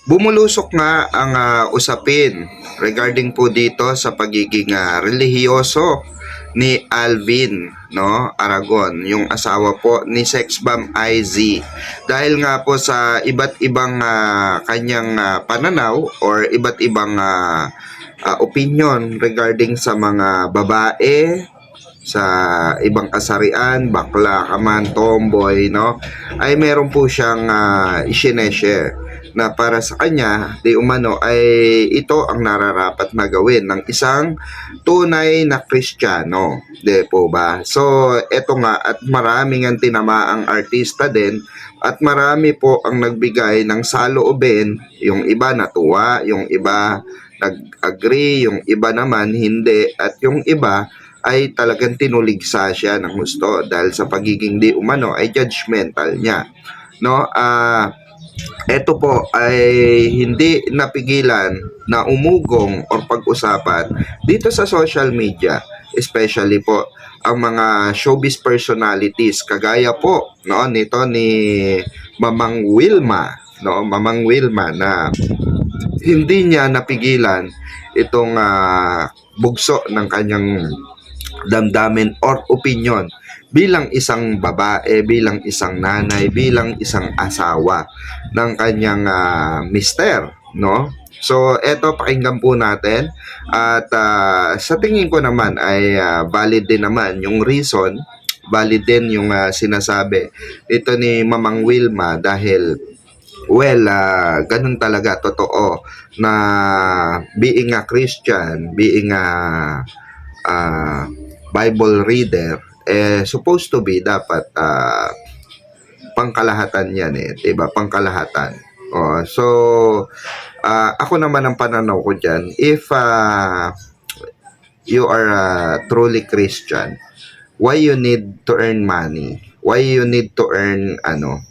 Bumulusok nga ang usapin regarding po dito sa pagiging relihiyoso ni Alvin, no, Aragon, yung asawa po ni Sexbomb IZ. Dahil nga po sa iba't ibang kanyang pananaw or iba't ibang opinion regarding sa mga babae, sa ibang kasarian, bakla ka man, tomboy, no, ay meron po siyang isineshare na para sa kanya, di umano, ay ito ang nararapat na gawin ng isang tunay na Kristiyano. Di po ba? So, eto nga, at maraming ang tinamaang artista din, at marami po ang nagbigay ng saloobin, yung iba natuwa, yung iba nag-agree, yung iba naman hindi, at yung iba ay talagang tinuligsa siya ng gusto dahil sa pagiging di umano ay judgmental niya, no. Ito po ay hindi napigilan na umugong o pag-usapan dito sa social media, especially po ang mga showbiz personalities kagaya po no nito ni Mamang Wilma, no, Mamang Wilma, na hindi niya napigilan itong bugso ng kanyang damdamin or opinion bilang isang babae, bilang isang nanay, bilang isang asawa ng kanyang mister, no? So, eto pakinggan po natin at sa tingin ko naman ay valid din naman yung reason, valid din yung sinasabi ito ni Mamang Wilma dahil well, ganun talaga, totoo na being a Christian, being a Bible reader, supposed to be dapat pangkalahatan yan diba? Pangkalahatan. So, ako naman ang pananaw ko dyan, if you are truly Christian, why you need to earn money? Why you need to earn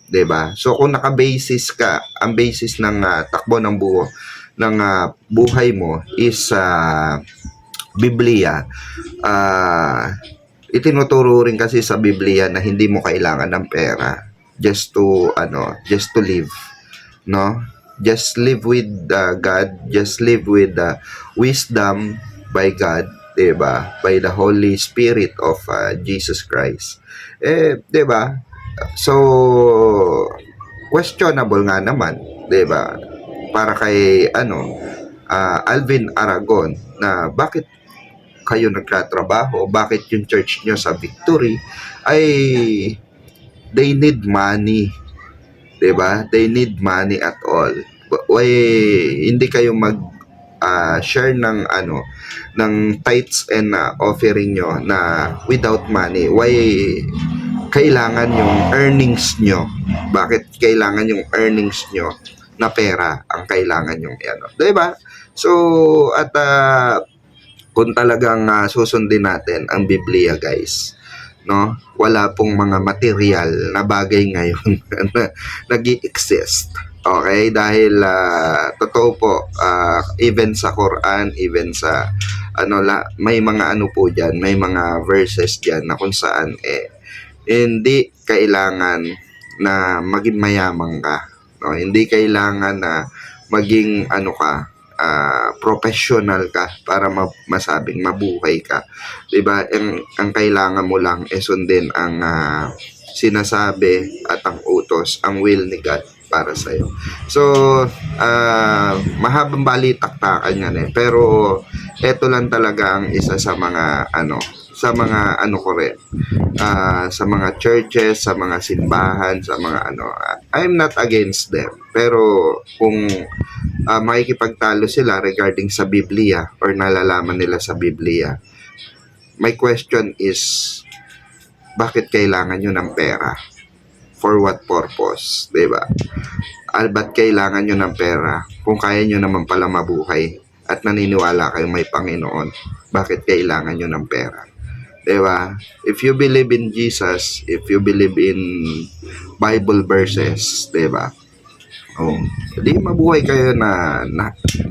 diba? So, kung naka-basis ka, ang basis ng takbo ng buhay mo is Biblia, itinuturo rin kasi sa Biblia na hindi mo kailangan ng pera just to live, no, just live with God, just live with wisdom by God, diba, by the Holy Spirit of Jesus Christ, diba. So questionable nga naman, diba, para kay Alvin Aragon na bakit kayo nagtatrabaho, bakit yung church nyo sa Victory ay they need money, diba? They need money at all. Why hindi kayo mag share ng ng tithes and offering nyo na without money? Why kailangan yung earnings nyo? Bakit kailangan yung earnings nyo na pera ang kailangan yung diba? So, at kung talagang susundin natin ang Biblia, guys, no, wala pong mga material na bagay ngayon na nag-i-exist. Okay? Dahil totoo po, even sa Quran, even sa may mga po diyan, may mga verses diyan na kung saan hindi kailangan na maging mayaman ka, no? Hindi kailangan na maging professional ka para masabing mabuhay ka, diba? Ang kailangan mo lang sundin ang sinasabi at ang utos, ang will ni God para sa iyo. So, mahabang balitaktakan yan pero ito lang talaga ang isa sa mga sa mga ko rin, sa mga churches, sa mga simbahan, sa mga I'm not against them, pero kung makikipagtalo sila regarding sa Biblia or nalalaman nila sa Biblia, my question is, bakit kailangan nyo ng pera? For what purpose? Diba? Ba't kailangan nyo ng pera kung kaya nyo naman pala mabuhay at naniniwala kayo may Panginoon? Bakit kailangan nyo ng pera? Diba? If you believe in Jesus, if you believe in Bible verses, diba? Di mabuhay kayo na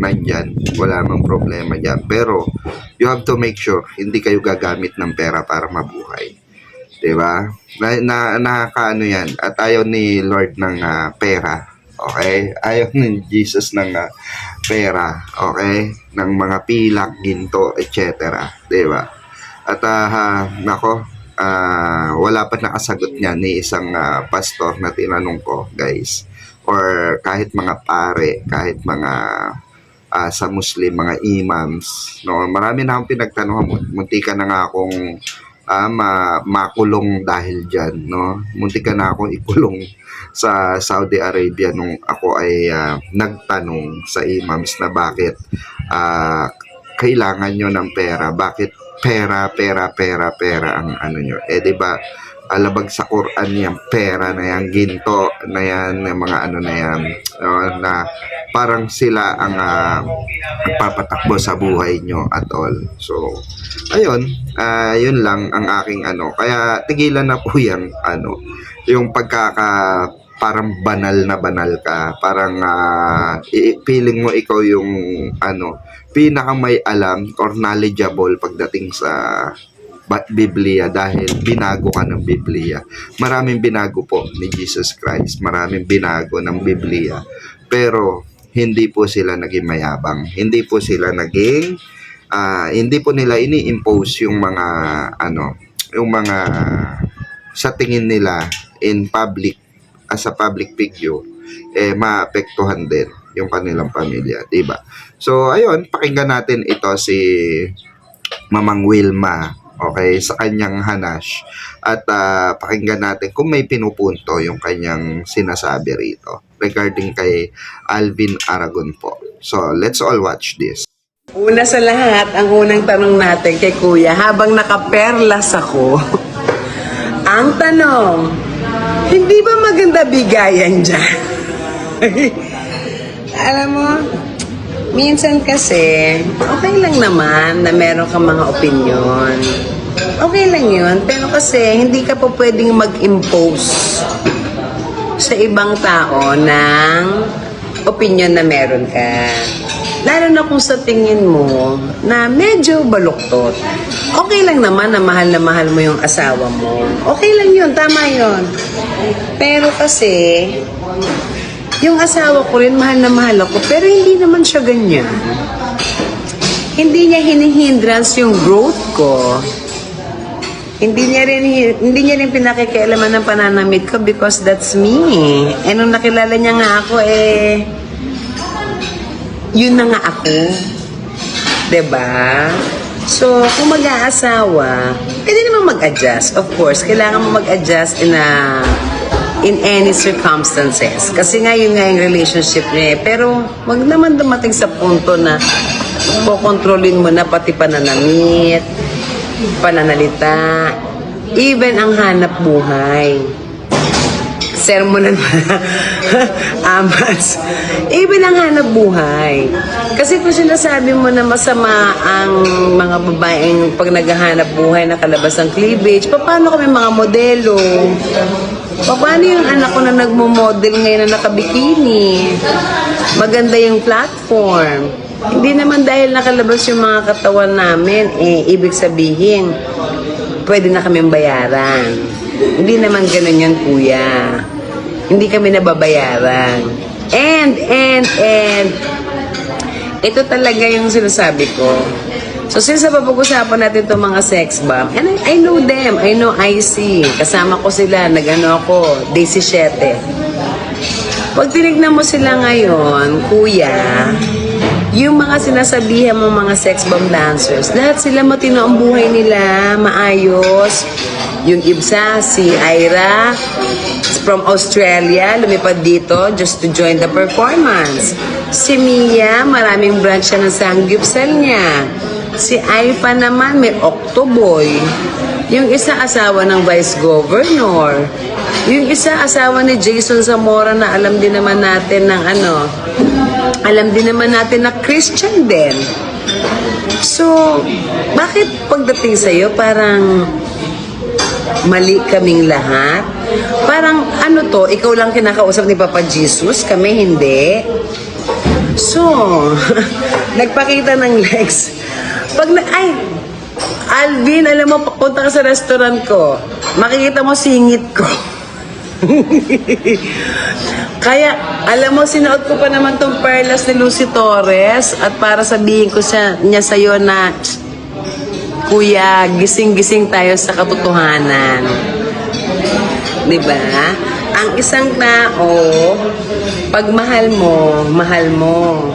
nandyan, wala mang problema dyan, pero you have to make sure hindi kayo gagamit ng pera para mabuhay, diba? Nakakaano yan, at ayaw ni Lord ng pera, Okay? Ayaw ni Jesus ng pera. Okay? Ng mga pilak, ginto, etc. Diba? At nako, wala pa nakasagot niya ni isang pastor na tinanong ko, guys. Or kahit mga pare, kahit mga sa Muslim, mga imams, no, marami na akong pinagtanong, munti ka na nga akong makulong dahil dyan, no, munti ka na akong ikulong sa Saudi Arabia nung ako ay nagtanong sa imams na bakit kailangan nyo ng pera, bakit pera ang ano nyo, di ba, alabag sa Quran yung pera na yan, ginto na yan, yung mga ano na yan, na parang sila ang papatakbo sa buhay nyo at all. So, ayun, yun lang ang aking ano. Kaya tigilan na po yan, ano, yung parang banal ka, parang feeling mo ikaw yung ano, pinaka may alam or knowledgeable pagdating sa Biblia dahil binago ka ng Biblia. Maraming binago po ni Jesus Christ, maraming binago ng Biblia, pero hindi po sila naging mayabang, hindi po sila naging hindi po nila ini-impose yung mga ano, yung mga sa tingin nila in public, as a public figure, maapektuhan din yung kanilang pamilya, diba? So ayun, pakinggan natin ito si Mamang Wilma, okay, sa kanyang hanash, at pakinggan natin kung may pinupunto yung kanyang sinasabi rito regarding kay Alvin Aragon po. So let's all watch this. Una sa lahat, ang unang tanong natin kay Kuya, habang nakaperlas ako, ang tanong, hindi ba maganda bigayan dyan? Alam mo, minsan kasi, okay lang naman na meron kang mga opinion. Okay lang yun, pero kasi hindi ka pa pwedeng mag-impose sa ibang tao ng opinion na meron ka. Lalo na kung sa tingin mo na medyo baluktot. Okay lang naman na mahal mo yung asawa mo. Okay lang yun, tama yun. Pero kasi, yung asawa ko rin, mahal na mahal ako, pero hindi naman siya ganyan. Hindi niya hinihindrance yung growth ko. Hindi niya rin pinakikialaman ng pananamit ko because that's me. Nung nakilala niya nga ako, yun na nga ako. Diba? So, kung mag-aasawa, pwede naman mag-adjust. Of course, kailangan mo mag-adjust in any circumstances. Kasi nga yun nga yung relationship niya. Pero, wag naman dumating sa punto na kukontrolin mo na pati pananamit, pananalita, even ang hanap buhay. Sermonan mo na. Amas. Even ang hanap buhay. Kasi kung sinasabi mo na masama ang mga babaeng pag naghahanap buhay na kalabas ng cleavage, paano kami mga modelo? Paano yung anak ko na nagmo-model ngayon na nakabikini? Maganda yung platform. Hindi naman dahil nakalabas yung mga katawan namin, ibig sabihin, pwede na kaming bayaran. Hindi naman ganun yan, kuya. Hindi kami nababayaran. And, ito talaga yung sinasabi ko. So, since napapag-usapan natin itong mga sex bomb, and I know them, I know IC. Kasama ko sila, nag-ano ako, day 17. Pag tinignan mo sila ngayon, kuya, yung mga sinasabihan mo mga sex bomb dancers, lahat sila matino ang buhay nila, maayos. Yung Ibsa, si Ira, from Australia, lumipad dito just to join the performance. Si Mia, maraming branch siya ng sanggipsal niya. Si Aifa naman, may Octoboy. Yung isa, asawa ng Vice Governor. Yung isa, asawa ni Jason Zamora na alam din naman natin na Christian din. So, bakit pagdating sa'yo parang mali kaming lahat? Parang ikaw lang kinakausap ni Papa Jesus, kami hindi. So, nagpakita ng legs. Alvin, alam mo, papunta ka sa restaurant ko, makikita mo singit ko. Kaya, alam mo, sinuot ko pa naman tong perlas ni Lucy Torres at para sabihin ko niya sa'yo na, Kuya, gising-gising tayo sa katotohanan. Diba? Ang isang tao, pag mahal mo, mahal mo.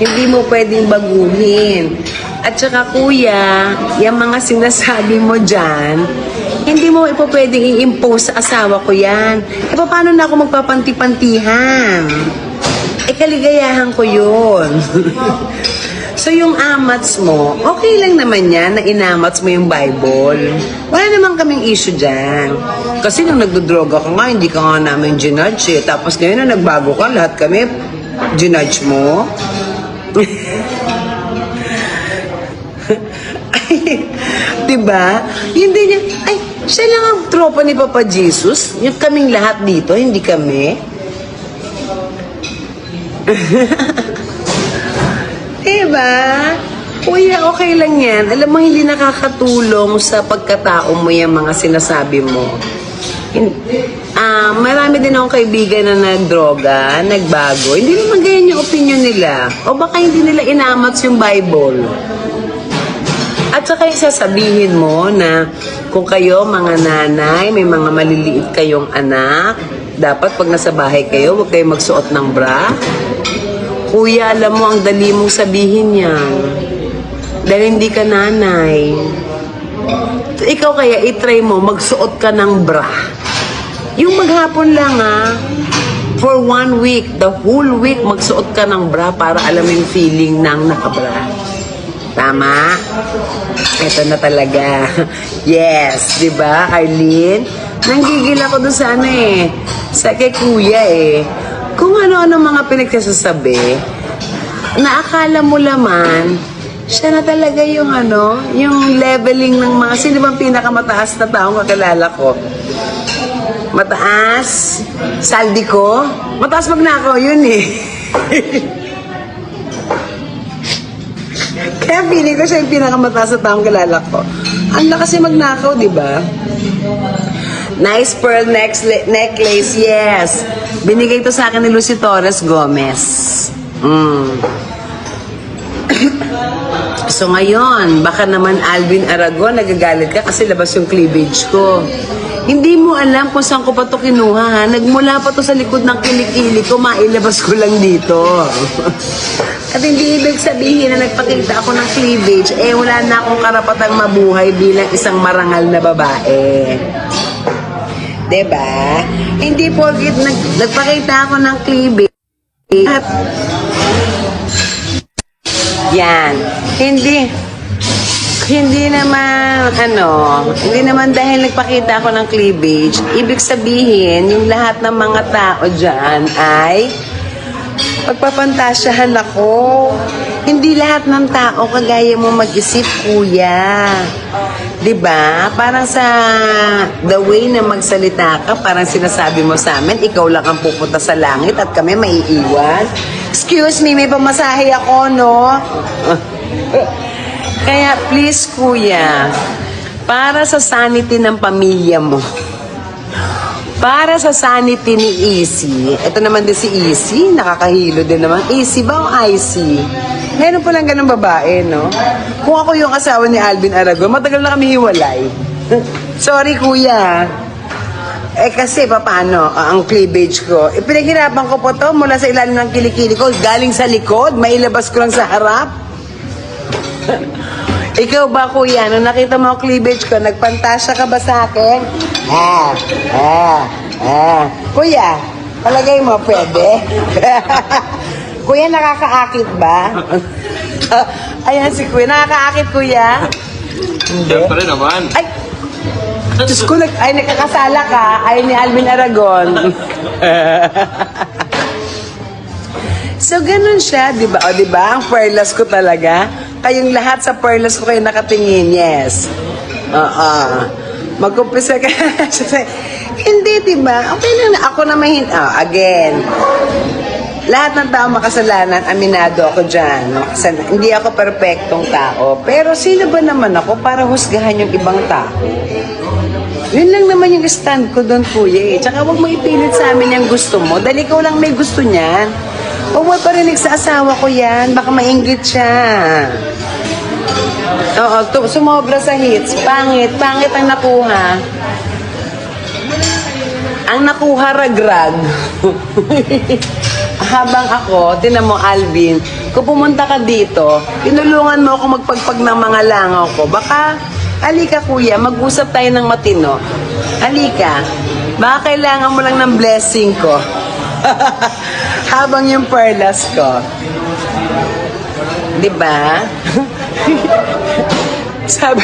Hindi mo pwedeng baguhin. At saka kuya, yung mga sinasabi mo dyan, hindi mo ipo pwedeng i-impose sa asawa ko yan. E paano na ako magpapanti-pantihan? E kaligayahan ko yun. So yung amats mo, okay lang naman yan na inamats mo yung Bible. Wala naman kaming issue dyan. Kasi nung nagdodroga ka nga, hindi ka nga namin ginudge eh. Tapos ngayon na nagbago ka, lahat kami ginudge mo. Ay, diba? Hindi niya, ay, siya lang ang tropa ni Papa Jesus. Yung kaming lahat dito, hindi kami. Diba? Kuya, okay lang yan. Alam mo, hindi nakakatulong sa pagkatao mo yung mga sinasabi mo. Marami din akong kaibigan na nagdroga, nagbago. Hindi naman ganyan yung opinion nila. O baka hindi nila inamats yung Bible. At saka yung sasabihin mo na kung kayo mga nanay, may mga maliliit kayong anak, dapat pag nasa bahay kayo, huwag kayo magsuot ng bra. Kuya, alam mo, ang dali mong sabihin yan. Dahil hindi ka nanay. So, ikaw kaya, itry mo, magsuot ka ng bra. Yung maghapon lang for 1 week, the whole week, magsuot ka ng bra para alam mo yung feeling ng nakabra. Tama? Ito na talaga. Yes, di ba, Arlene? Nanggigil ako doon sa sa kay kuya Kung ano-ano mga pinagsasabi, naakala mo laman, siya na talaga yung yung leveling ng mga, sino bang pinakamataas na taong kakilala ko? Mataas? Saldi ko? Mataas magnakaw yun Kaya feeling ko siya yung pinakamataas na taong kilala ko. Ang lakas yung magnakaw, di ba? Nice pearl necklace, yes. Binigay to sa akin ni Lucy Torres Gomez. So ngayon, baka naman Alvin Aragon, nagagalit ka kasi labas yung cleavage ko. Hindi mo alam kung saan ko pa to kinuha Nagmula pa to sa likod ng kilikili ko, mailabas ko lang dito. At hindi ibig sabihin na nagpakita ako ng cleavage, wala na akong karapatang mabuhay bilang isang marangal na babae. Diba? Hindi porket nagpakita ako ng cleavage. Yan. Hindi naman dahil nagpakita ako ng cleavage, ibig sabihin, yung lahat ng mga tao dyan ay pagpapantasyahan ako. Hindi lahat ng tao kagaya mo mag-isip, kuya. Diba? Parang sa the way na magsalita ka, parang sinasabi mo sa amin, ikaw lang ang pupunta sa langit at kami maiiwan. Excuse me, may pamasahe ako, no? Kaya please, kuya, para sa sanity ng pamilya mo, para sa sanity ni Easy, ito naman din si Easy, nakakahilo din naman. Easy ba o Icy? Meron palang ganun babae, no? Kung ako yung asawa ni Alvin Aragon, matagal na kami hiwalay. Sorry, kuya. Kasi paano, ang cleavage ko, pinaghirapan ko po to mula sa ilalim ng kilikili ko, galing sa likod, mailabas ko lang sa harap. Ikaw ba, kuya, nung nakita mo ang cleavage ko, nagpantasya ka ba sa akin? Kuya, palagay mo, pwede? Kuya, nakakaakit ba? Ayan si kuya, nakakaakit, kuya? Siyempre naman. Ay! Diyos ko, nakakasala ka, ay ni Alvin Aragon. So, ganun siya, di ba? O, di ba? Ang perlas ko talaga. Kayong lahat sa perlas ko kayo nakatingin, yes. Mag-umpisa ka. Hindi, di ba? Okay lang na. Ako naman, again. Lahat ng tao makasalanan, aminado ako dyan. Hindi ako perpektong tao. Pero sino ba naman ako para husgahan yung ibang tao? Yun lang naman yung stand ko doon, kuya eh. Tsaka huwag mo ipilit sa amin yung gusto mo. Dahil ikaw lang may gusto niyan. Huwag mo parinig sa asawa ko yan. Baka mainggit siya. Oo, sumobra sa hits. Pangit. Pangit ang nakuha. Ang nakuha, ragrag. Habang ako, tinan mo, Alvin, kung pumunta ka dito, tinulungan mo ako magpagpag ng mga langaw ko. Baka, halika kuya, mag-usap tayo ng matino. Halika. Baka kailangan mo lang ng blessing ko. Habang yung perlas ko. Diba? Sabi,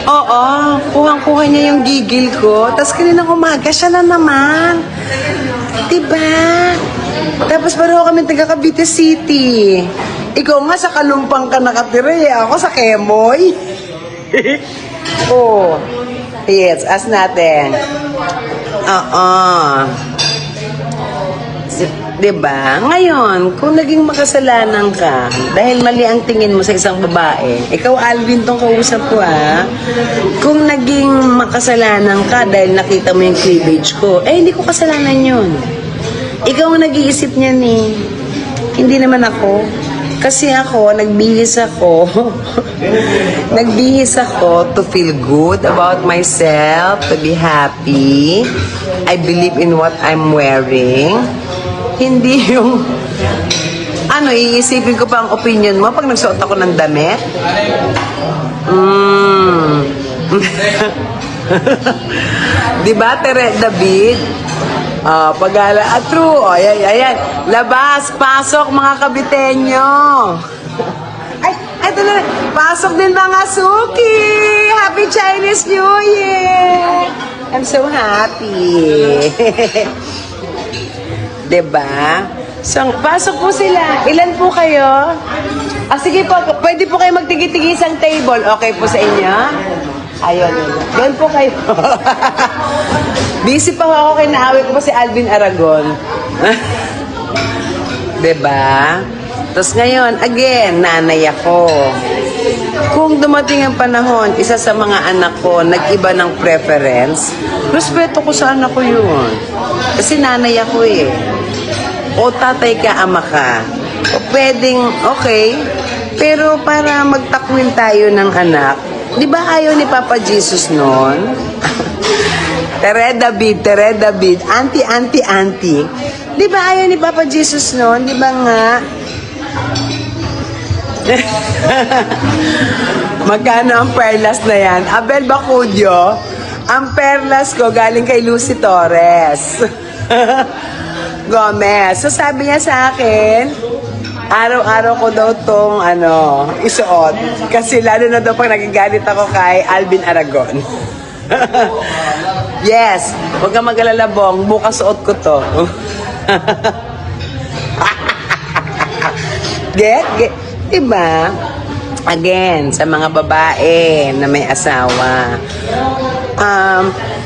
oo, kuhang-kuha niya yung gigil ko. Tapos kaninang umaga, siya na naman. Diba? Tapos pareho kami taga Cavite City. Ikaw nga sa Kalumpang ka nakatira eh. Ako sa Kemoy. Oh. Yes, as natin. Oo. Diba? Ngayon, kung naging makasalanan ka, dahil mali ang tingin mo sa isang babae, ikaw, Alvin, tong kausap ko, ha? Kung naging makasalanan ka dahil nakita mo yung cleavage ko, eh, hindi ko kasalanan yun. Ikaw ang nag-iisip niyan, eh. Hindi naman ako. Kasi ako, nagbihis ako. Nagbihis ako to feel good about myself, to be happy. I believe in what I'm wearing. Hindi yung, iisipin ko pa ang opinion mo pag nagsuot ako ng damit? Diba, Tere David? Pag-ala, true. Ayan. Labas, pasok mga kabitenyo. Ay, eto na. Pasok din mga suki. Happy Chinese New Year. I'm so happy. Diba? So, pasok po sila. Ilan po kayo? Sige po, pwede po kayo magtigi-tigi isang table. Okay po sa inyo? Ayun. Doon po kayo. Busy pa ako kay naawit ko pa si Alvin Aragon. Diba? Tapos ngayon, again, nanay ako. Kung dumating ang panahon, isa sa mga anak ko, nag-iba ng preference, respeto ko sa anak ko yun. Kasi nanay ako eh. O tatay ka, ama ka. O pwedeng, okay, pero para magtakwil tayo ng anak, di ba ayaw ni Papa Jesus noon? Tere David, auntie. Di ba ayaw ni Papa Jesus noon? Di ba nga? Magkano ang perlas na yan? Abel Bacudio, ang perlas ko galing kay Lucy Torres. Gomez. So sabi niya sa akin, araw-araw ko daw tong isuot. Kasi lalo na daw pag nagagalit ako kay Alvin Aragon. Yes, huwag kang mag-alala, Bong. Bukas suot ko to. Get? Diba? Again, sa mga babae na may asawa,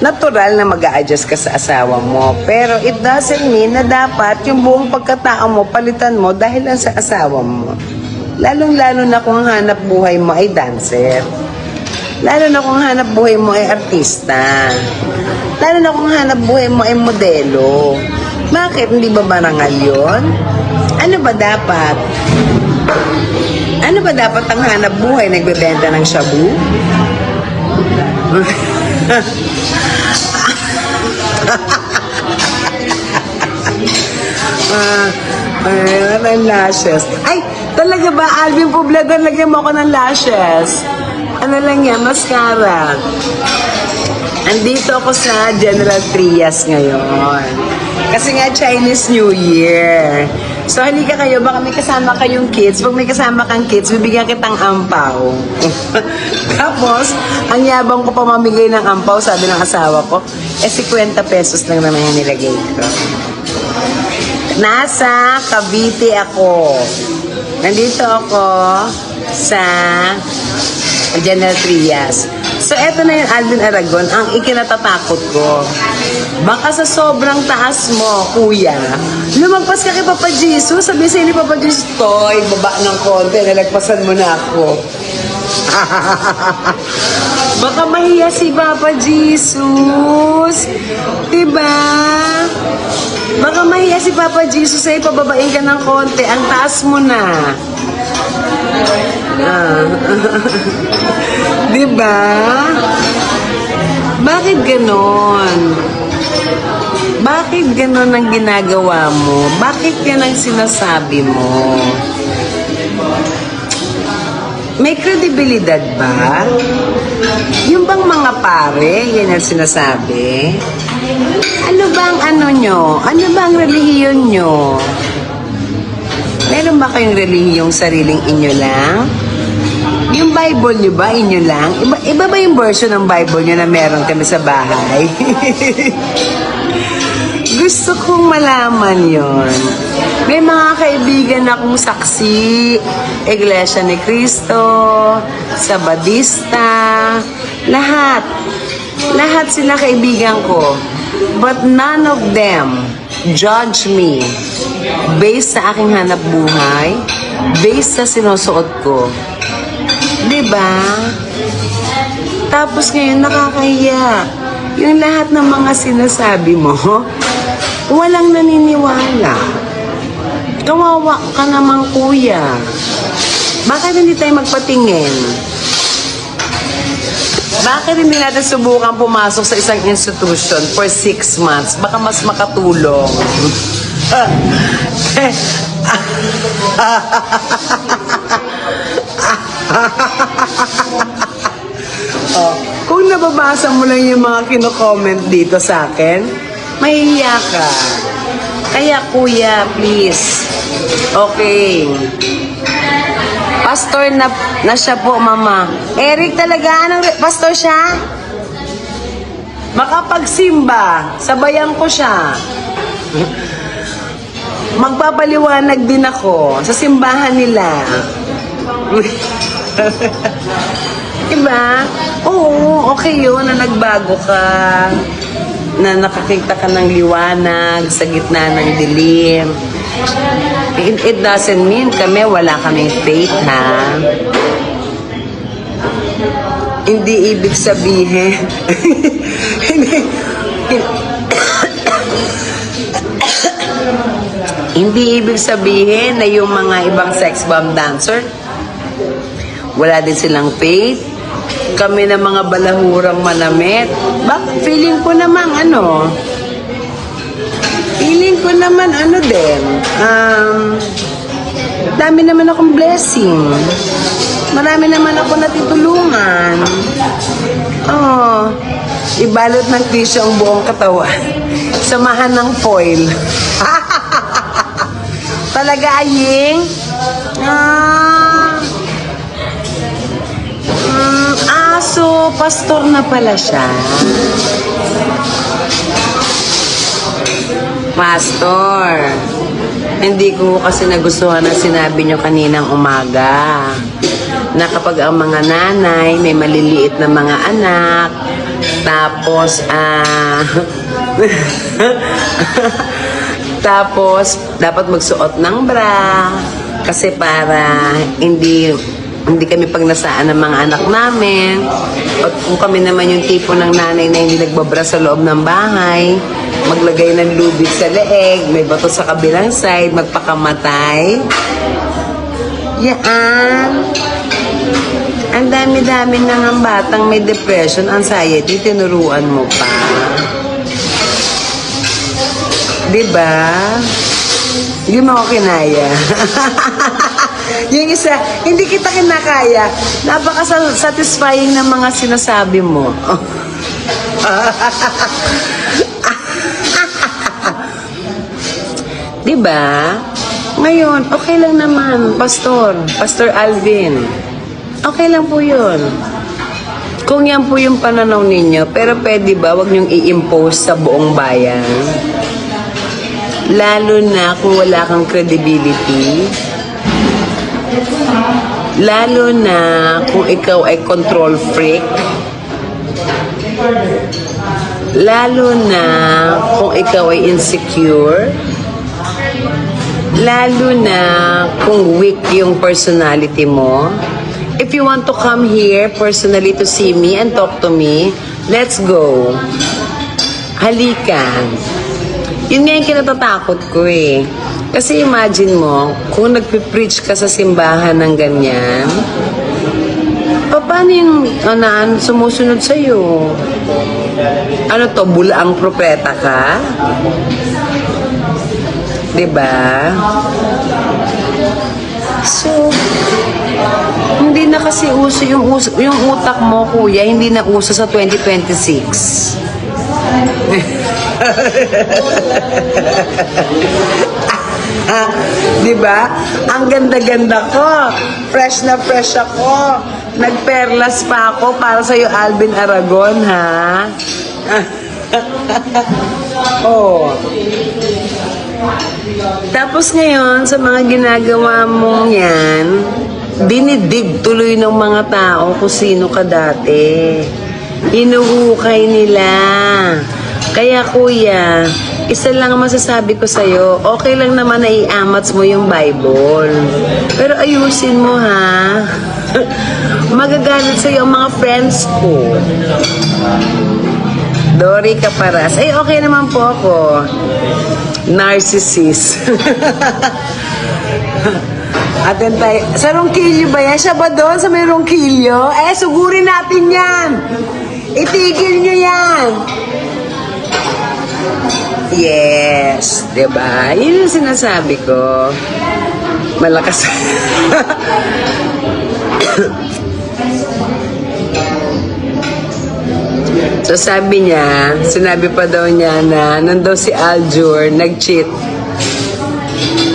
natural na mag-a-adjust ka sa asawa mo. Pero it doesn't mean na dapat yung buong pagkatao mo, palitan mo dahil lang sa asawa mo. Lalong-lalo na kung hanap buhay mo ay dancer. Lalo na kung hanap buhay mo ay artista. Lalo na kung hanap buhay mo ay modelo. Bakit? Hindi ba marangal yun? Ano ba dapat? Ano ba dapat ang hanap buhay? Nagbebenta ng shabu? Ang lashes. Ay, talaga ba, Alvin Poblador, lagyan mo ako ng lashes? Ano lang yan, mascara. Andito ako sa General Trias ngayon. Kasi nga Chinese New Year. So halika kayo, baka may kasama kayong kids. Pag may kasama kang kids, bibigyan kitang ampaw. Tapos, ang yabang ko pa mamigay ng ampaw, sabi ng asawa ko, 50 pesos lang naman yung nilagay ko. Nasa Cavite ako. Nandito ako sa General Trias. So, eto na yung Alvin Aragon, ang ikinatatakot ko. Baka sa sobrang taas mo, kuya, lumagpas ka kay Papa Jesus, sabi sa'yo ni Papa Jesus, Toy, baba ng konti, nalagpasan mo na ako. Baka mahiya si Papa Jesus. Diba? Baka mahiya si Papa Jesus ay pababain ka ng konti. Ang taas mo na. Diba? Bakit ganon? Bakit ganon ang ginagawa mo? Bakit yan ang sinasabi mo? May kredibilidad ba? Yung bang mga pare, yan ang sinasabi? Ano bang ano nyo? Ano bang relihiyon nyo? Meron ba kayong relihiyong sariling inyo lang? Yung Bible nyo ba, inyo lang? Iba ba yung version ng Bible nyo na meron kami sa bahay? Gusto kong malaman yon. May mga kaibigan akong saksi, Iglesia ni Cristo, Sabadista, lahat. Lahat sila kaibigan ko. But none of them judge me based sa aking hanap buhay, based sa sinusuot ko. Diba? Tapos ngayon nakakahiya. Yung lahat ng mga sinasabi mo, walang naniniwala. Kawawa ka naman, kuya. Bakit hindi tayo magpatingin? Bakit hindi natin subukan pumasok sa isang institution for 6 months? Baka mas makatulong. Oh, kung nababasa mo lang yung mga kino-comment dito sa akin, mahihiya ka. Kaya kuya, please. Okay. Pastor na siya po, mama. Eric talaga, anong pastor siya? Makapagsimba, sabayan ko siya. Magpapaliwanag din ako sa simbahan nila. Diba? Oo, okay yun na nagbago ka, na nakakita ka ng liwanag sa gitna ng dilim. It doesn't mean kami wala kaming faith, ha? Hindi ibig sabihin. Hindi ibig sabihin na yung mga ibang sex bomb dancer, wala din silang faith. Kami na mga balahurang manamit. Feeling ko naman din. Dami naman akong blessing. Marami naman ako natutulungan. Oh, ibalot ng tissue ang buong katawan. Samahan ng foil. Talaga, Aying? So, pastor na pala siya. Pastor, hindi ko kasi nagustuhan ang sinabi nyo kaninang umaga na kapag ang mga nanay may maliliit na mga anak, tapos tapos dapat magsuot ng bra kasi para hindi kami pagnasaan ng mga anak namin. At kung kami naman yung tipo ng nanay na hindi nagbabra sa loob ng bahay, maglagay ng lubid sa leeg, may bato sa kabilang side, magpakamatay. Yan. Ang dami-dami na ng batang may depression, anxiety, tinuruan mo pa. Diba? Hindi mo ako kinaya. Yung isa, hindi kita kinakaya. Napaka-satisfying ng mga sinasabi mo. Diba? Ngayon, okay lang naman, Pastor Alvin. Okay lang po yun. Kung yan po yung pananaw ninyo, pero pwede ba wag niyong i-impose sa buong bayan? Lalo na kung wala kang credibility. Lalo na kung ikaw ay control freak. Lalo na kung ikaw ay insecure. Lalo na kung weak yung personality mo. If you want to come here personally to see me and talk to me, let's go. Halika. Yun nga yung kinatatakot ko eh. Kasi imagine mo, kung nagpipreach ka sa simbahan ng ganyan, paano yung sumusunod sa'yo? Ano to, bulaang propeta ka? Diba? So, hindi na kasi uso yung utak mo, kuya, hindi na uso sa 2026. Diba? Ang ganda-ganda ko. Fresh na fresh ako. Nagperlas pa ako para sa'yo, Alvin Aragon, ha? Oh. Tapos ngayon, sa mga ginagawa mong yan, dinidig tuloy ng mga tao kung sino ka dati. Inuhukay nila. Kaya kuya, isa lang ang masasabi ko sa'yo, okay lang naman na i-amats mo yung Bible. Pero ayusin mo, ha? Magagalit sa'yo ang mga friends ko. Dory Caparas. Ay, okay naman po ako. Narcissist. Atin tayo. Sa Ronquillo ba yan? Siya ba doon sa may Ronquillo? Sugurin natin yan. Itigil nyo yan. Yes. Diba? Yun yung sinasabi ko. Malakas. So sabi niya, sinabi pa daw niya na nandun si Aljur, nag-cheat.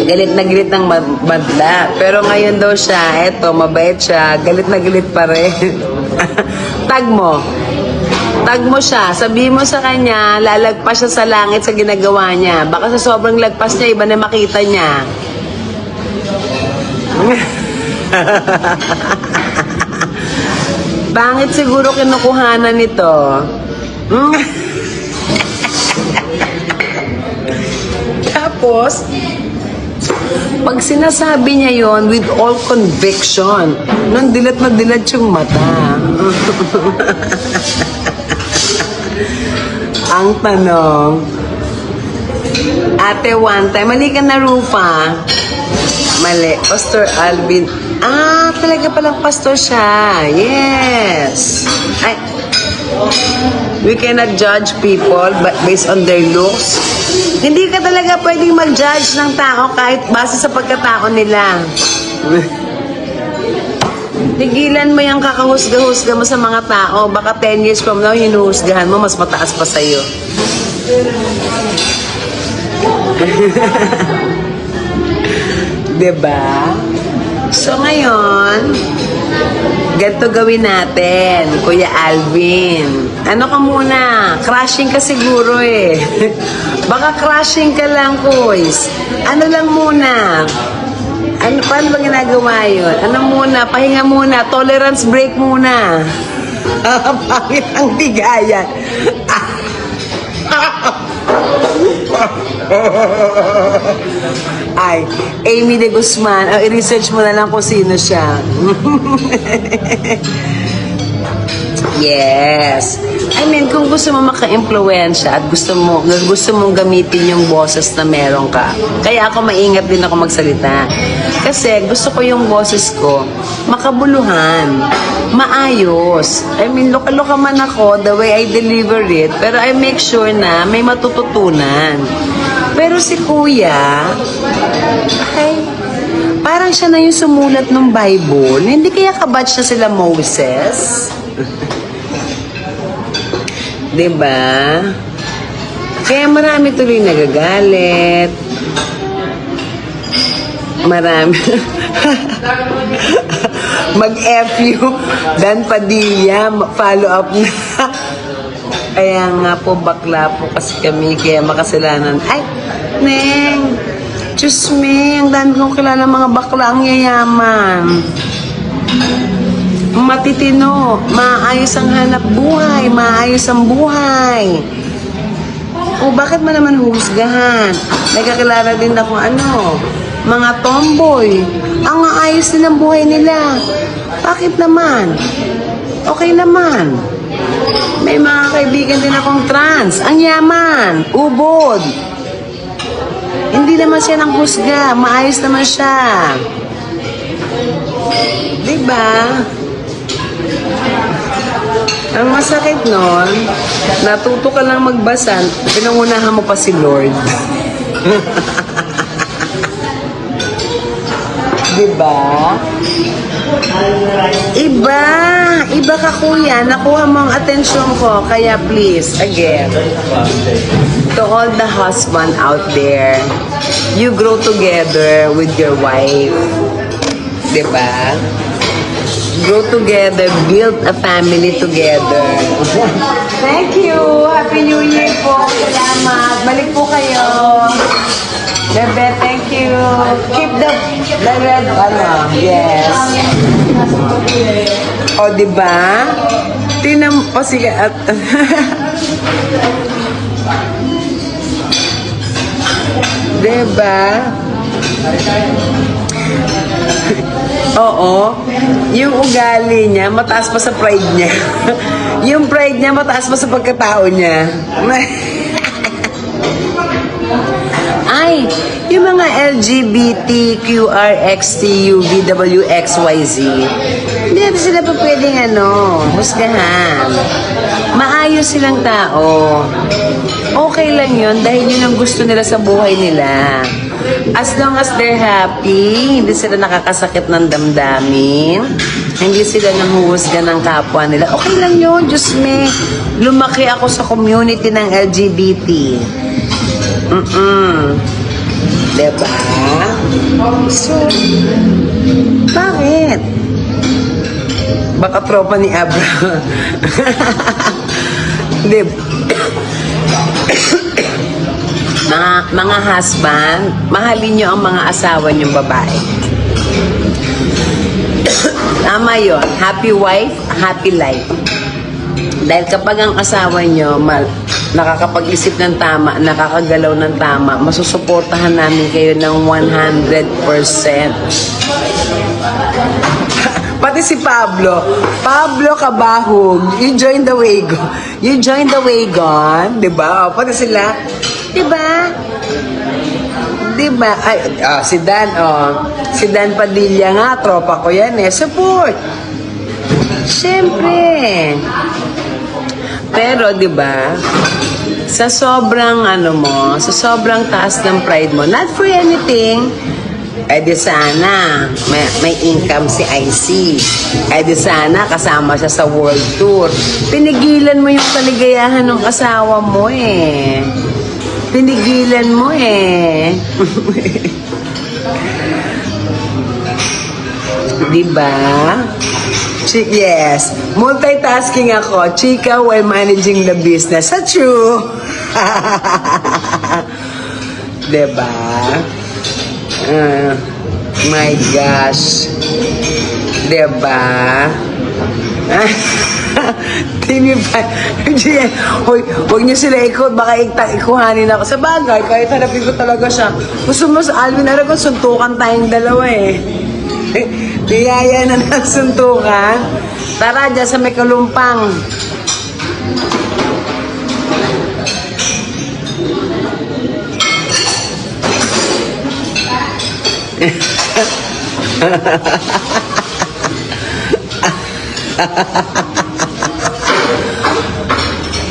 Galit na galit ng madla. Pero ngayon daw siya, eto, mabait siya, galit na galit pa rin. Tag mo. Tag mo siya. Sabihin mo sa kanya, lalagpas siya sa langit sa ginagawa niya. Baka sa sobrang lagpas niya, iba na makita niya. Bangit siguro kinukuhanan nito. Tapos, pag sinasabi niya yon with all conviction, nandilat na dilat yung mata. Ang tanong, ate, one time, mali ka na, Rufa. Mali, Pastor Alvin. Talaga palang pastor siya. Yes. Ay, we cannot judge people based on their looks. Hindi ka talaga pwedeng mag-judge ng tao kahit base sa pagkatao nila. Tigilan mo yung kakahusga-husga mo sa mga tao. Baka 10 years from now, hinuhusgahan mo, mas mataas pa sa'yo. Diba? So ngayon, ganito gawin natin, Kuya Alvin. Ano ka muna? Crashing ka siguro eh. Baka crashing ka lang, Kuys. Ano lang muna? Paano ba ginagawa yun? Ano muna? Pahinga muna. Tolerance break muna. Pangit ang bigayan. Ay, Amy de Guzman. I-research mo na lang kung sino siya. Yes. I mean, kung gusto mo maka-impluwensya at gusto mong gamitin yung boses na meron ka. Kaya ako maingat din ako magsalita. Kasi gusto ko yung boses ko makabuluhan, maayos. I mean, loka-loka man ako the way I deliver it, pero I make sure na may matututunan. Pero si Kuya, ay, parang siya na yung sumulat ng Bible. Hindi kaya kabatch na sila Moses? Diba? Kaya marami tuloy nagagalit. Marami. Mag-FU, Dan Padilla, follow up na. Kaya nga po, bakla po kasi kami, kaya makasalanan. Ay, Neng, Diyos me, ang dami kong kilala mga bakla ang yayaman. Matitino, maayos ang hanap buhay, maayos ang buhay. O bakit mo naman husgahan? Nagkakilala din ako mga tomboy. Ang aayos din ang buhay nila. Bakit naman? Okay naman. May mga kaibigan din akong trans. Ang yaman. Ubod. Hindi naman siya nang husga. Maayos naman siya. Diba? Ang masakit nun, natuto ka lang magbasa, pinangunahan mo pa si Lord. Diba? Iba ka kuya, nakuha mo ang atensyon ko, kaya please, again, to all the husband out there, you grow together with your wife. Diba? Grow together, build a family together. Thank you! Happy New Year po! Salamat! Balik po kayo! Bebe, thank you! Keep the red, yes. O, diba? Tingnan mo, sige, at... Diba? Oo. Yung ugali niya, mataas pa sa pride niya. Yung pride niya, mataas pa sa pagkatao niya. Ay, yung mga LGBTQRXTUVWXYZ, hindi natin sila pa pwedeng husgahan. Maayos silang tao. Okay lang yun dahil yun ang gusto nila sa buhay nila. As long as they're happy, hindi sila nakakasakit ng damdamin, hindi sila nanghuhusga ng kapwa nila, okay lang yun. Diyos me, lumaki ako sa community ng LGBT. Diba? So, bakit? Baka tropa ni Abra. Diba? Mga husband, mahalin nyo ang mga asawa nyong babae. Tama yun. Happy wife, happy life. Dahil kapag ang asawa nyo nakakapag-isip ng tama, nakakagalaw ng tama, masusuportahan namin kayo ng 100%. Pati si Pablo Kabahog, you join the wagon. You join the wagon, di ba? Pati sila, di ba? Di ba? Ay, si Dan, si Dan Padilla nga, tropa ko yan support. Siyempre. Pero, di ba? Sa sobrang sa sobrang taas ng pride mo, not for anything, di sana may income si IC. Di sana kasama siya sa world tour. Pinigilan mo yung kaligayahan ng asawa mo Pinigilan mo Diba? Yes. Multitasking ako. Chika while managing the business. Sa true. Diba? My gosh. Diba? Tini pa. Hoy, huwag niyo sila ikot. Baka ikuhanin ako. Sa bagay, kahit harapin ko talaga siya. Gusto mo sa Alvin Aragon, suntukan tayong dalawa Tiyaya na ng suntukan. Tara, dyan sa may kalumpang.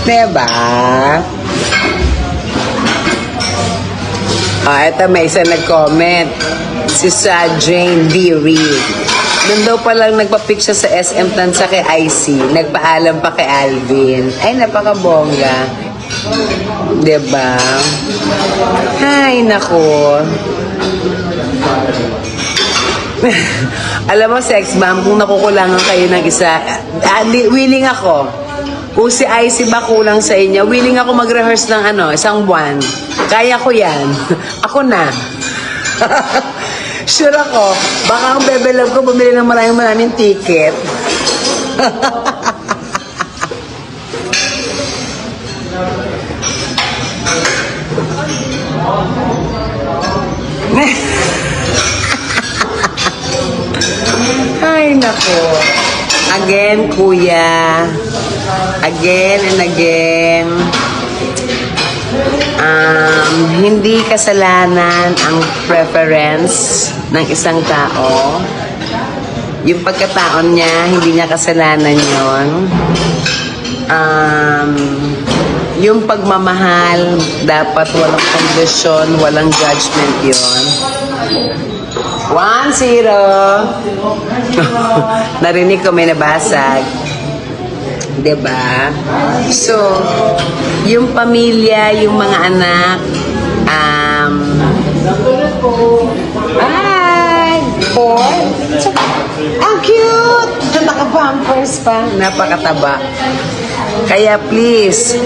Diba? Eto may isa nag-comment. Si Sa Jane Deary. Doon daw palang nagpa-picture sa SM Tansa kay IC. Nagpaalam pa kay Alvin. Ay, napakabongga. Diba? Ay, nako. Alam mo, sex bomb, kung nakukulangan kayo ng isa, willing ako. Kung si IC ba kulang sa inyo, willing ako mag-rehearse ng isang buwan. Kaya ko yan. Ako na. Sure ako, baka ang bebe love ko bumili ng maraming ticket. nako. Again, kuya. Again and again. Hindi kasalanan ang preference ng isang tao. Yung pagkataon niya, hindi niya kasalanan yon. Yung pagmamahal, dapat walang kondisyon, walang judgment yon. 1-0. Narinig ko may nabasag. Diba? So, yung pamilya, yung mga anak, ay, boy, ang cute! Naka-pampers pa. Napakataba. Kaya please,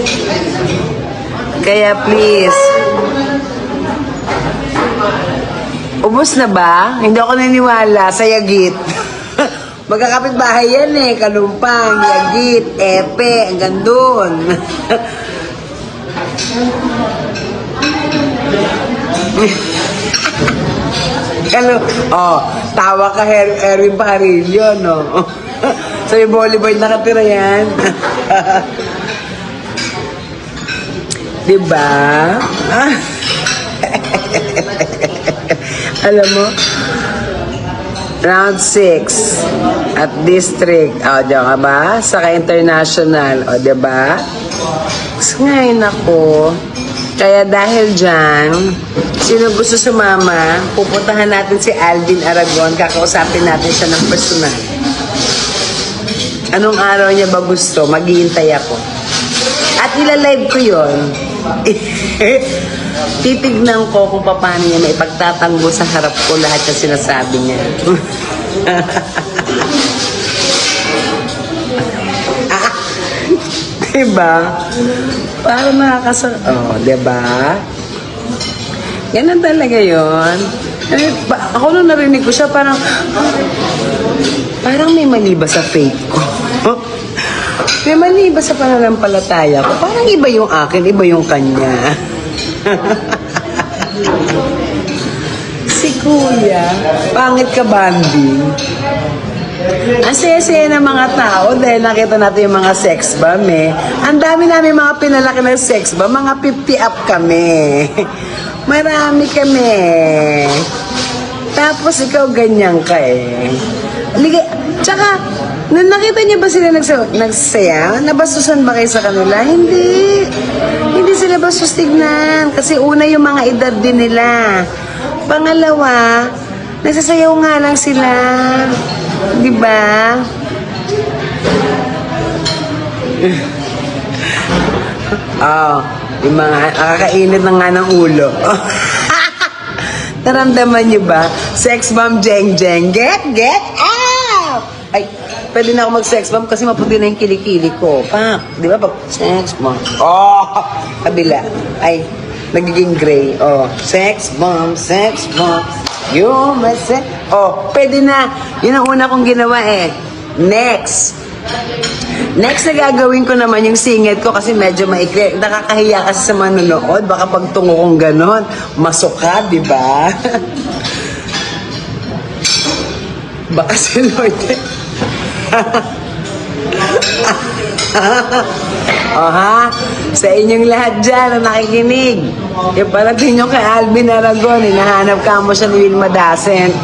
ubos na ba? Hindi ako naniniwala sa Yagit. Magkakapit bahay yan eh. Kalumpang, Yagit, Epe, hanggang doon. Tawa ka Erwin Parillo, no? Sa volleyball nakatira yan. Diba? Alam mo, round 6 at district. Diyan ka ba? Saka international. Diba? Ngayon ako. Kaya dahil dyan, sino gusto sumama, pupuntahan natin si Alvin Aragon. Kakausapin natin siya ng personal. Anong araw niya ba gusto? Maghihintay ako. At ilalive ko yon. Titignan ko kung paano niya maipagtatanggol sa harap ko lahat ng sinasabi niya. Diba? Para diba? Ganun talaga yun. Ako nung narinig ko siya, parang may mali ba sa faith ko? May mali ba sa pananampalataya ko? Parang iba yung akin, iba yung kanya. Si Kuya, pangit ka, Bambi. Ang saya-saya ng mga tao dahil nakita natin yung mga sex bomb eh. Ang dami namin mga pinalaki ng sex bomb, mga 50 up kami. Marami kami. Tapos ikaw ganyan ka eh. Tsaka, nakita niyo ba sila nagsaya? Nabastusan ba kayo sa kanila? Hindi. Hindi sila bastos tignan. Kasi una yung mga edad din nila. Pangalawa, nagsasayaw nga lang sila. Diba? Yung mga kakainit na nga ng ulo. Naramdaman niyo ba? Sex bomb, jeng. Get out! Ay, pwede na ako mag-sex bomb kasi maputi na yung kilikili ko. Pak, di ba? Sex bomb. Kabila. Ay, nagiging gray. Sex bomb. You must say. Pwede na. Yun ang una kong ginawa eh. Next na gagawin ko naman yung singit ko kasi medyo maikli. Nakakahiya kasi sa manonood. Baka pagtungo kong ganon, masuka, di ba? Baka si Lord. Sa inyong lahat dyan na nakikinig. Yung parating nyo kay Alvin Aragon, hinahanap ka mo siya ni Wilma Dasent.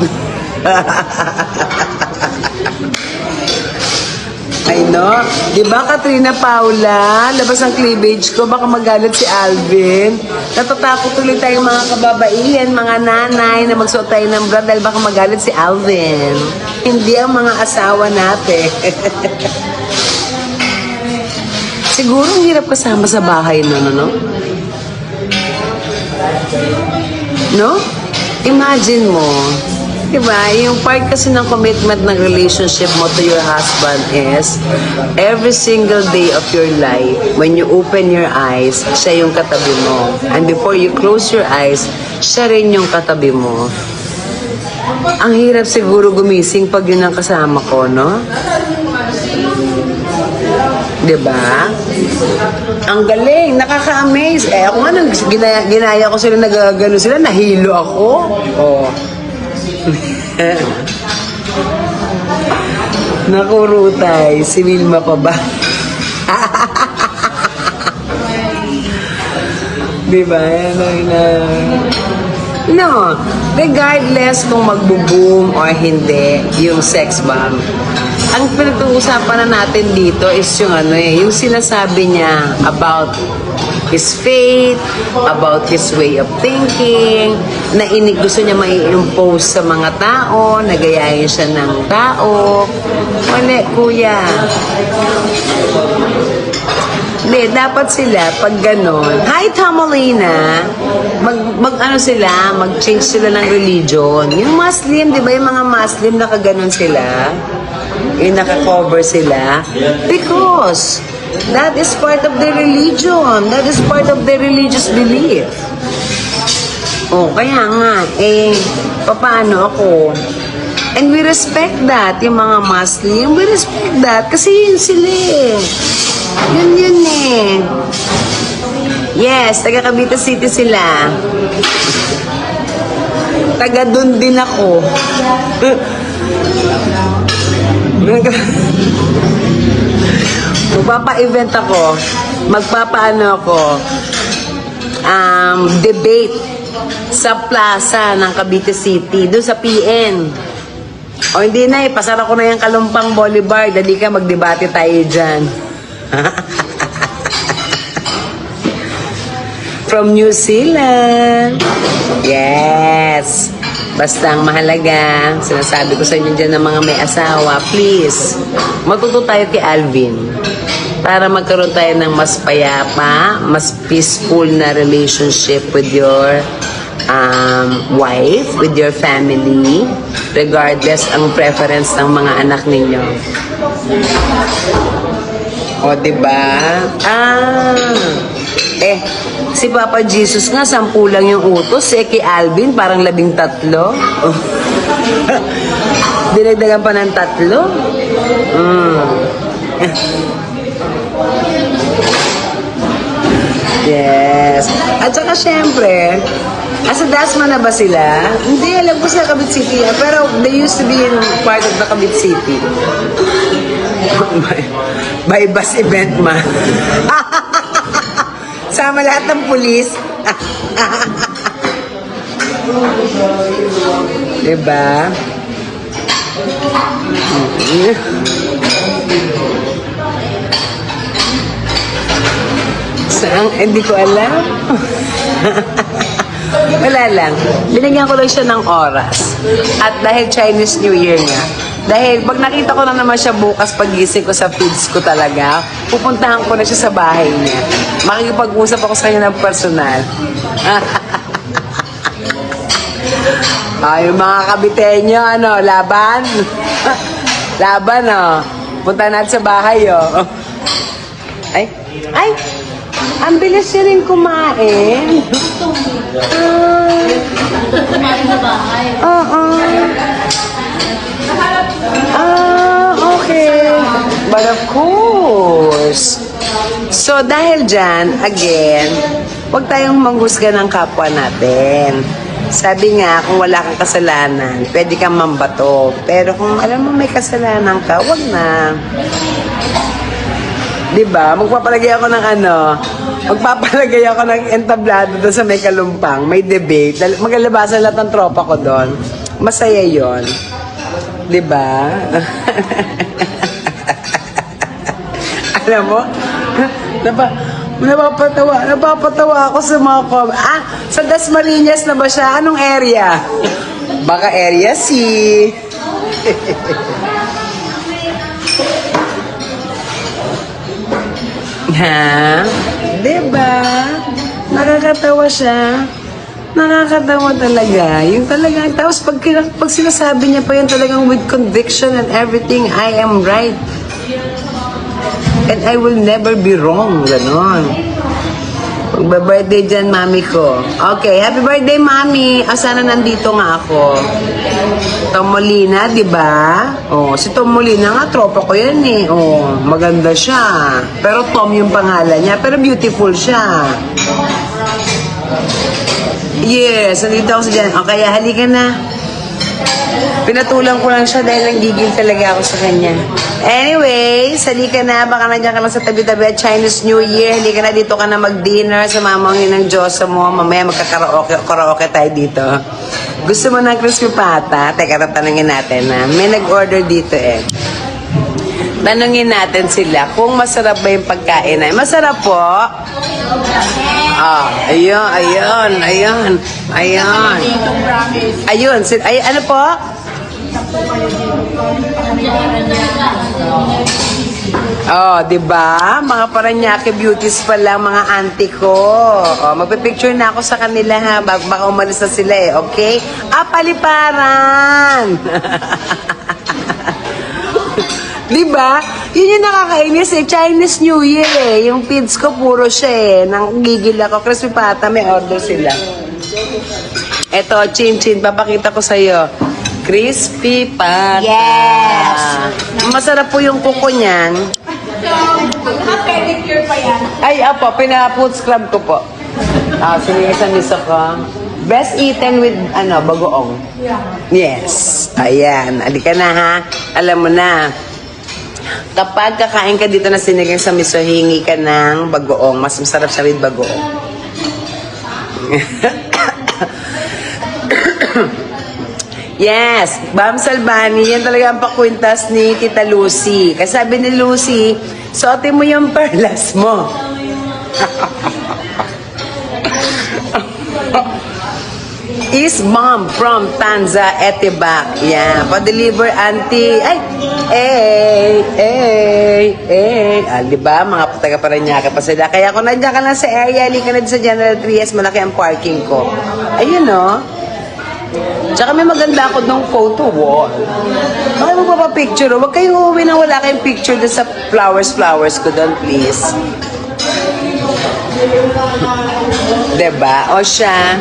Ay no, di ba Katrina Paula, labas ang cleavage ko, baka magalit si Alvin. Natatakot tuloy tayong mga kababaihan, mga nanay na magsuot tayo ng bra dahil baka magalit si Alvin. Hindi ang mga asawa natin. Siguro ang hirap kasama sa bahay no? No? Imagine mo, diba? Yung part kasi ng commitment ng relationship mo to your husband is every single day of your life, when you open your eyes, siya yung katabi mo. And before you close your eyes, siya rin yung katabi mo. Ang hirap siguro gumising pag yun ang kasama ko, no? Diba? Ang galing, nakaka-amaze. Ako nga, ginaya ko sila, nagagano sila, nahilo ako. Nakurutay. Si Wilma pa ba? Diba? No. Regardless kung magbo-boom or hindi, yung sex bomb. Ang pinag-uusapan na natin dito is yung yung sinasabi niya about his faith, about his way of thinking, na gusto niya mai-impose sa mga tao, nagayahin siya ng tao. Mali, kuya. Hindi, dapat sila, pag ganon, hi Tamalina, mag-change sila ng religion. Yung Muslim, di ba yung mga Muslim nakaganon sila? Yung naka-cover sila? Because that is part of their religion. That is part of their religious belief. Oh, kaya nga, paano ako? And we respect that, yung mga Muslim, we respect that, kasi yun sila eh. Yun eh. Yes, taga Cavite City sila. Taga dun din ako. Magpapa-event ako. Magpapaano ako. Debate sa plaza ng Cavite City. Doon sa PN. O hindi na pasara ko na yung Kalumpang Boulevard. Dali ka, magdebate tayo dyan. From New Zealand. Yes. Basta ang mahalaga, sinasabi ko sa inyo dyan ng mga may asawa, please, matuto tayo kay Alvin para magkaroon tayo ng mas payapa, mas peaceful na relationship with your wife, with your family, regardless ang preference ng mga anak ninyo. O, diba? Si Papa Jesus nga, 10 lang yung utos. Kay Alvin, parang 13. Dinagdagan pa ng 3. Yes. At saka syempre, asa Dasma na ba sila? Hindi, alam ko sa Cavite City. Pero they used to be in part of the Cavite City. By bus event ma. Sama lahat ng pulis. Diba? Saan? Hindi ko alam. Wala lang. Binigyan ko lang siya ng oras. At dahil Chinese New Year nga, dahil pag nakita ko na naman siya bukas pagising ko sa feeds ko talaga, pupuntahan ko na siya sa bahay niya. Makikipag-usap ako sa kanya ng personal. Yung mga kabitenyo, laban? Laban, punta natin sa bahay, Ay, ang bilis niya rin kumain. Kumain sa bahay. Okay. But of course. So, dahil dyan, again, huwag tayong manghusga ng kapwa natin. Sabi nga, kung wala kang kasalanan, pwede kang mambato. Pero kung alam mo may kasalanan ka, huwag na. Diba? Magpapalagay ako ng magpapalagay ako ng entablado doon sa may Kalumpang. May debate. Magalabasan lahat ng tropa ko doon. Masaya yon. Diba? Alam mo? Napapatawa ako sa mga sa Dasmariñas na ba siya? Anong area? Baka area C. Ha? Diba? Nakakatawa siya. Nakakatawa talaga. Yung talagang, tapos pag sinasabi niya pa yun talagang with conviction and everything, I am right. And I will never be wrong. Ganon. Magba-birthday dyan, mami ko. Okay, happy birthday, mami. Sana nandito nga ako. Tom Molina, di ba? Si Tom Molina nga, tropa ko yan eh. Maganda siya. Pero Tom yung pangalan niya. Pero beautiful siya. Yes, nandito ako sa dyan. Kaya halika na. Pinatulang ko lang siya dahil nanggigil talaga ako sa kanya. Anyway, halika na. Baka nandiyan ka lang sa tabi-tabi at Chinese New Year. Halika na, dito ka na mag-dinner sa mamangin ng Diyosa mo. Mamaya magkakaraoke tayo dito. Gusto mo ng crispy pata? Teka, tatanungin natin na. May nag-order dito eh. Tanungin natin sila kung masarap ba yung pagkain ay. Masarap po. Ayun. Ayun, ano po? Di ba? Mga Paranaque beauties pa lang, mga auntie ko. Magpipicture na ako sa kanila ha. Baka umalis na sila eh, okay? Paliparan! Diba? Yun yung nakakainis eh. Chinese New Year eh. Yung feeds ko puro siya eh. Nanggigil ako. Crispy pata, may order sila. Eto, chin-chin. Papakita ko sa'yo. Crispy pata. Yes. Masarap po yung kuko niyan. Pedicure pa yan. Ay, apo. Pina-food scrub ko po. Sige sa miso ko. Best eaten with, bagoong. Yes. Ayan. Alika na ha. Alam mo na. Kapag kakain ka dito na sinigang sa miso, hingi ka ng bagoong. Mas masarap siya with bagoong. Yes, Bam Salbani, yan talaga ang pakwintas ni Tita Lucy. Kasi sabi ni Lucy, suotin mo yung perlas mo. Is mom from Tanza Etibac. Yan. Pa-deliver, auntie. Diba? Mga taga-Paranaque pa sila. Kaya kung nandiyan ka na sa area, halika na sa General Trias, malaki ang parking ko. Ayun, no? Tsaka may maganda ako ng photo wall. Bakit magpapapicture? Huwag kayong uuwi na wala kayong picture doon sa flowers ko doon, please. Diba? O siya,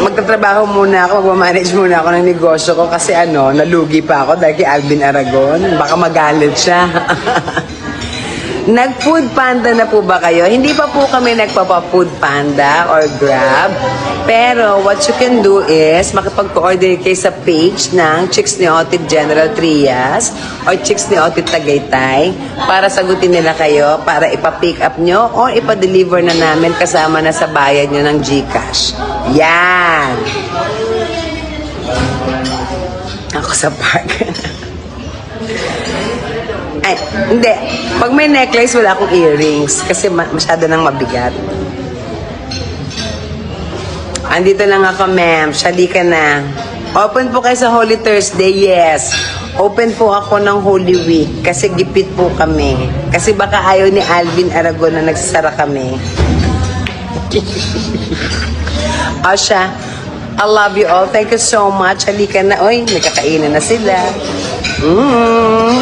magtatrabaho muna ako, magmamanage muna ako ng negosyo ko kasi nalugi pa ako dahil kay Alvin Aragon. Baka magalit siya. Nag-food panda na po ba kayo? Hindi pa po kami nagpapa-food panda or Grab. Pero what you can do is makipag-order kayo sa page ng Chicks ni Otit General Trias or Chicks ni Otit Tagaytay para sagutin nila kayo para ipa-pick up nyo o ipa-deliver na namin kasama na sa bayad nyo ng GCash. Yan! Ako sa park. Ay, hindi. Pag may necklace, wala akong earrings kasi masyado nang mabigat. Andito lang ako, ma'am. Shali ka na. Open po kayo sa Holy Thursday, yes. Open po ako ng Holy Week kasi gipit po kami. Kasi baka ayaw ni Alvin Aragon na nagsasara kami. Asha, I love you all. Thank you so much. Halika na. Oy, nagkakainan na sila.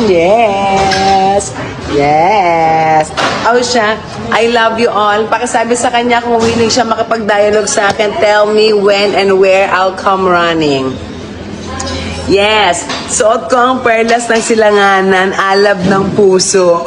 Yes. Yes. Asha, I love you all. Pakisabi sa kanya kung willing siya makapag-dialogue sa akin. Tell me when and where I'll come running. Yes. Suot ko ang perlas ng silanganan, alab ng puso.